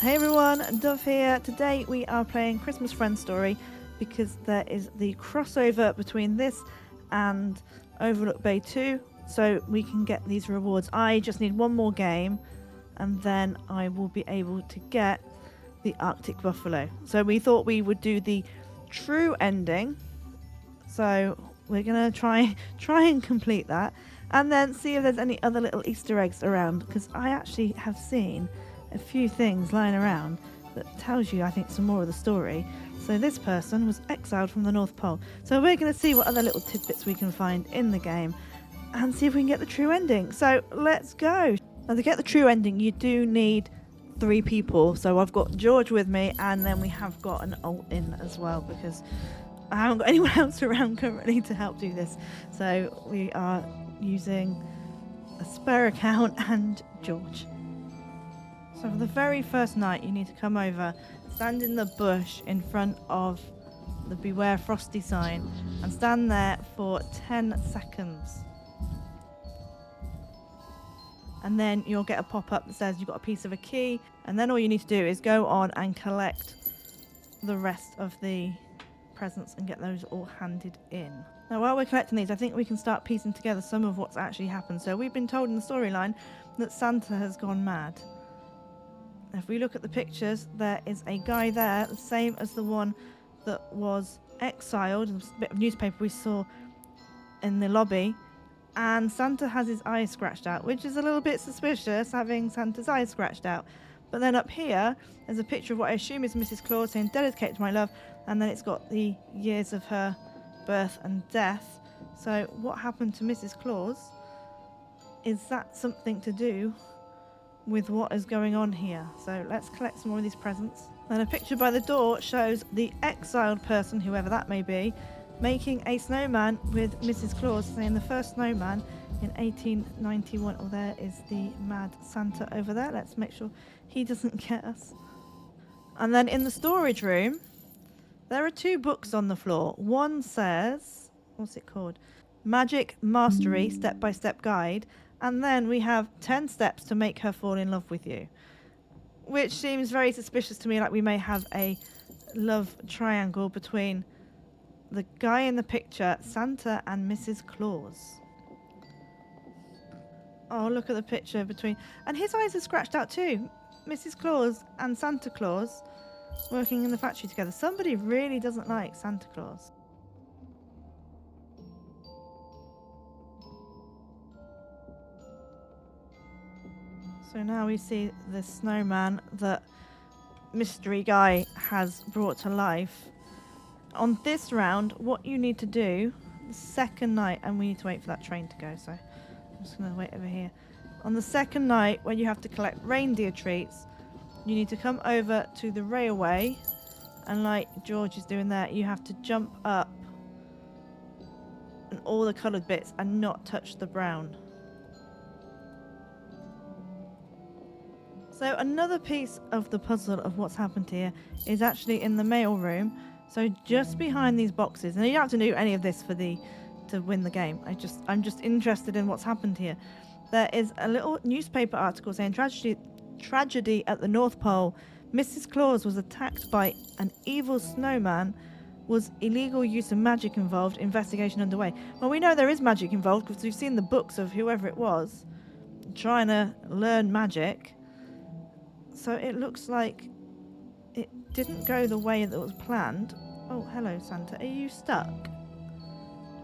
Hey everyone, Dove here. Today we are playing Christmas Friend Story because there is the crossover between this and Overlook Bay 2, so we can get these rewards. I just need one more game and then I will be able to get the Arctic Buffalo. So we thought we would do the true ending, so we're gonna try and complete that and then see if there's any other little Easter eggs around, because I actually have seen a few things lying around that tells you, I think, some more of the story. So this person was exiled from the North Pole. So we're going to see what other little tidbits we can find in the game and see if we can get the true ending. So let's go. Now, to get the true ending, you do need 3 people. So I've got George with me, and then we have got an alt in as well, because I haven't got anyone else around currently to help do this. So we are using a spare account and George. So for the very first night, you need to come over, stand in the bush in front of the Beware Frosty sign, and stand there for 10 seconds. And then you'll get a pop-up that says you've got a piece of a key, and then all you need to do is go on and collect the rest of the presents and get those all handed in. Now, while we're collecting these, I think we can start piecing together some of what's actually happened. So we've been told in the storyline that Santa has gone mad. If we look at the pictures, there is a guy there, the same as the one that was exiled, a bit of newspaper we saw in the lobby, and Santa has his eyes scratched out, which is a little bit suspicious, having Santa's eyes scratched out. But then up here, there's a picture of what I assume is Mrs. Claus saying, "Dedicate to my love," and then it's got the years of her birth and death. So what happened to Mrs. Claus? Is that something to do with what is going on here? So let's collect some more of these presents. And a picture by the door shows the exiled person, whoever that may be, making a snowman with Mrs. Claus, saying the first snowman in 1891. Oh, there is the mad Santa over there. Let's make sure he doesn't get us. And then in the storage room, there are 2 books on the floor. One says, what's it called? Magic Mastery Step-by-Step Guide. And then we have 10 steps to make her fall in love with you, which seems very suspicious to me, like we may have a love triangle between the guy in the picture, Santa, and Mrs. Claus. Oh, look at the picture between... And his eyes are scratched out too. Mrs. Claus and Santa Claus working in the factory together. Somebody really doesn't like Santa Claus. So now we see the snowman that mystery guy has brought to life. On this round, what you need to do, the second night, and we need to wait for that train to go, so I'm just going to wait over here. On the second night, when you have to collect reindeer treats, you need to come over to the railway, and like George is doing there, you have to jump up and all the coloured bits and not touch the brown. So another piece of the puzzle of what's happened here is actually in the mail room. So just behind these boxes, and you don't have to do any of this to win the game. I'm just interested in what's happened here. There is a little newspaper article saying tragedy at the North Pole. Mrs. Claus was attacked by an evil snowman. Was illegal use of magic involved? Investigation underway. Well, we know there is magic involved because we've seen the books of whoever it was trying to learn magic. So it looks like it didn't go the way that was planned. Oh, hello, Santa. Are you stuck?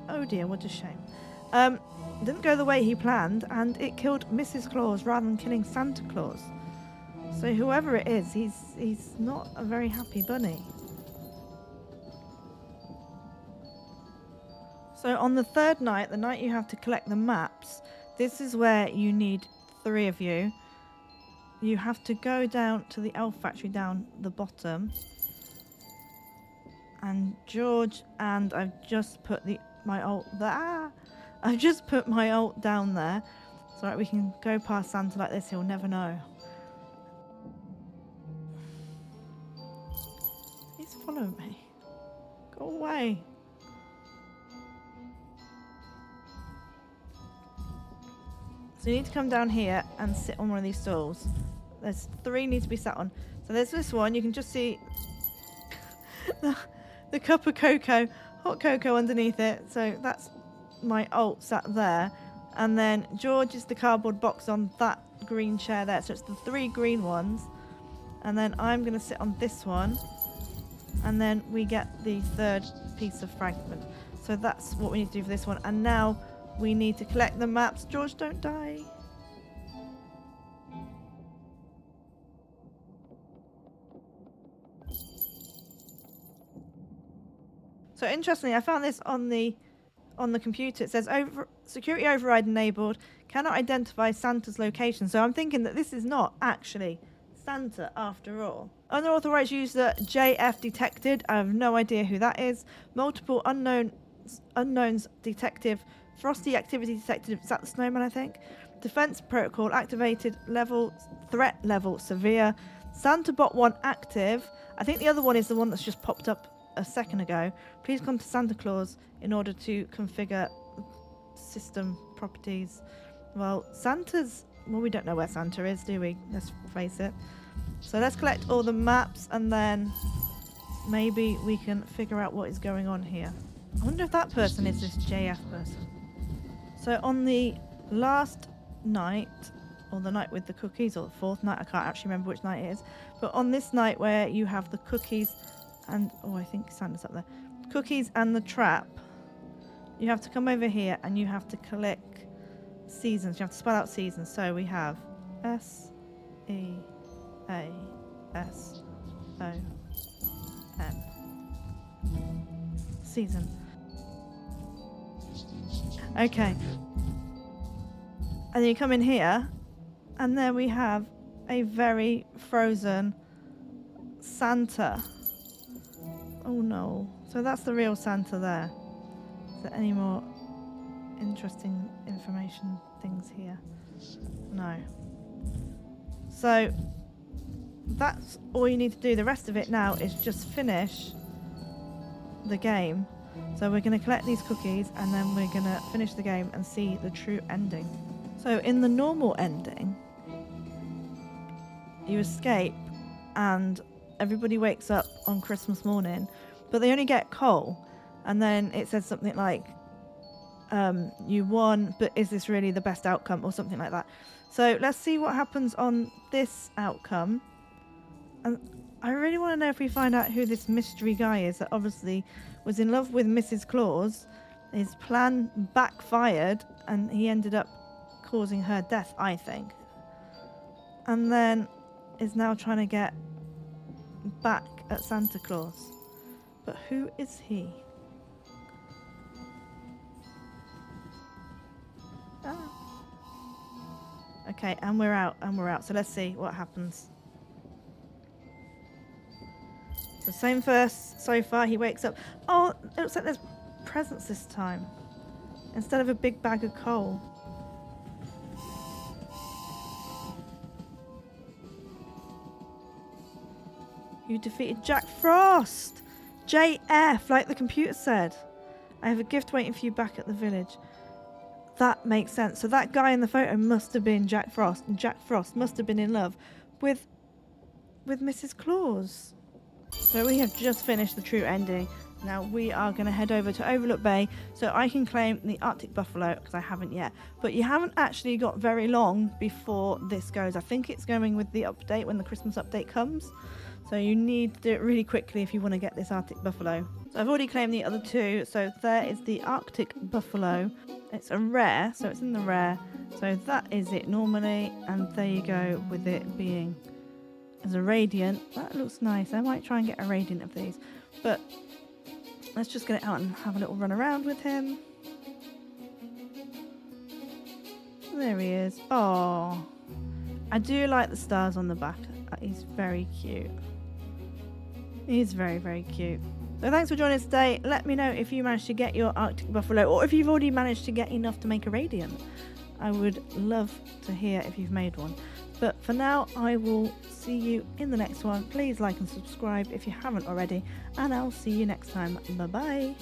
Oh dear, what a shame. Didn't go the way he planned, and it killed Mrs. Claus rather than killing Santa Claus. So whoever it is, he's not a very happy bunny. So on the third night, the night you have to collect the maps, this is where you need 3 of you. You have to go down to the elf factory down the bottom. And George, and I've just put my ult there. I've just put my ult down there. So that we can go past Santa like this, he'll never know. He's following me. Go away. So you need to come down here and sit on one of these stools. There's 3 need to be sat on. So there's this one. You can just see the cup of cocoa, hot cocoa underneath it. So that's my alt sat there. And then George is the cardboard box on that green chair there. So it's the 3 green ones. And then I'm going to sit on this one. And then we get the 3rd piece of fragment. So that's what we need to do for this one. And now we need to collect the maps. George, don't die. So interestingly, I found this on the computer. It says security override enabled. Cannot identify Santa's location. So I'm thinking that this is not actually Santa after all. Unauthorized user JF detected. I have no idea who that is. Multiple unknowns detective. Frosty activity detected. Is that the snowman, I think? Defense protocol activated. Threat level severe. Santa bot 1 active. I think the other one is the one that's just popped up a second ago. Please come to Santa Claus in order to configure system properties. Well, we don't know where Santa is, do we? Let's face it. So let's collect all the maps and then maybe we can figure out what is going on here. I wonder if that person is this JF person. So on the last night, or the night with the cookies, or the 4th night, I can't actually remember which night it is, but on this night where you have the cookies and, I think Santa's up there, cookies and the trap, you have to come over here and you have to collect seasons. You have to spell out seasons. So we have SEASON. Season. Okay. And then you come in here and there we have a very frozen Santa. Oh no. So that's the real Santa there. Is there any more interesting information things here? No. So that's all you need to do. The rest of it now is just finish the game. So we're going to collect these cookies and then we're going to finish the game and see the true ending. So in the normal ending, you escape and everybody wakes up on Christmas morning, but they only get coal. And then it says something like, you won, but is this really the best outcome, or something like that. So let's see what happens on this outcome. And I really want to know if we find out who this mystery guy is that obviously was in love with Mrs. Claus. His plan backfired and he ended up causing her death, I think. And then is now trying to get back at Santa Claus. But who is he? Okay, and we're out. So let's see what happens. So same first so far. He wakes up. Oh, it looks like there's presents this time instead of a big bag of coal. You defeated Jack Frost. JF, like the computer said. I have a gift waiting for you back at the village. That makes sense. So that guy in the photo must have been Jack Frost, and Jack Frost must have been in love with Mrs. Claus. So we have just finished the true ending. Now we are going to head over to Overlook Bay so I can claim the Arctic buffalo, because I haven't yet. But you haven't actually got very long before this goes. I think it's going with the update when the Christmas update comes. So you need to do it really quickly if you want to get this Arctic buffalo. So I've already claimed the other two. So there is the Arctic buffalo. It's a rare, so it's in the rare. So that is it normally. And there you go with it being as a radiant. That looks nice. I might try and get a radiant of these. But let's just get it out and have a little run around with him. There he is. Oh, I do like the stars on the back. He's very cute. He's very, very cute. So thanks for joining us today. Let me know if you managed to get your Arctic buffalo, or if you've already managed to get enough to make a radiant. I would love to hear if you've made one. But for now, I will see you in the next one. Please like and subscribe if you haven't already, and I'll see you next time. Bye bye.